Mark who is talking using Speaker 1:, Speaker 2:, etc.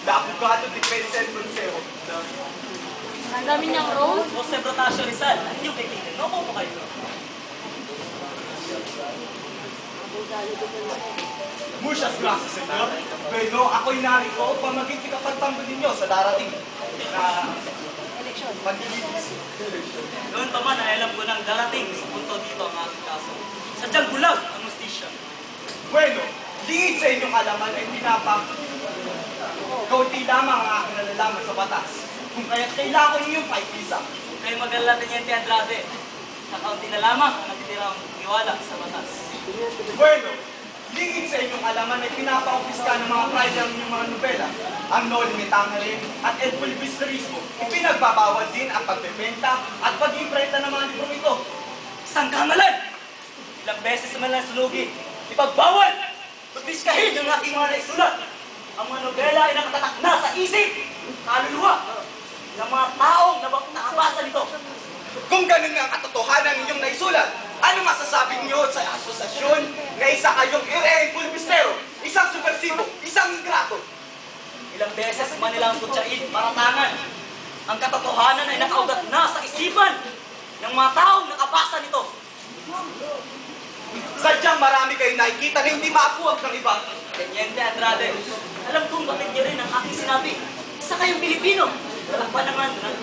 Speaker 1: la abogado defensa del Consejo.
Speaker 2: Ang dami niyang role.
Speaker 3: Jose Protasio Rizal, hindi yung kaibigan. No, po kayo.
Speaker 1: Muchas gracias, senyor. Pero ako'y narito upang maging tikapagtanggol ninyo sa darating na paglilitis.
Speaker 3: Noon pa man, ay alam ko nang darating sa punto dito ang aking kaso. Sadyang bulag ang justisya.
Speaker 1: Bueno, liit sa inyong alaman ay kaunti lamang ang aking nalalaman sa batas. Kung kaya't kailangan ninyong paipisa.
Speaker 3: Huwag kayong mag-alala, Teniente Andrade. Kakaunti na lamang ang natitirang niwala sa batas.
Speaker 1: Bueno, liit sa inyong alaman ay pinapaupiska ng mga writer ng inyong mga nobela. Ang Noli Me Tangere at El Pulvisterismo. Ipinagbabawal din ang pagbebenta at pag-imprenta ng mga librong ito.
Speaker 3: Isang kamalan! Ilang beses naman lang sunugin. Ipagbawal! Pagpiskahin yung aking mga naisulat. Ang mga nobela ay nakatatak na sa isip, kaluluwa, ng mga taong nakabasa nito.
Speaker 1: Kung ganun nga ang katotohanan ng inyong naisulat, ano masasabi niyo sa asosasyon na isa kayong ireheng pulbistero, isang subversibo, isang ingrato?
Speaker 3: Ilang beses man nilang kutsain, paratangan. Ang katotohanan ay nakaugat na sa isipan ng mga taong nakabasa nito.
Speaker 1: Sadyang marami kayong nakikita na hindi maapuwag ng iba.
Speaker 3: Teniente Andrade, alam kong bakit niyo rin ang aking sinabi. Isa kayong Pilipino. Walang pa naman ng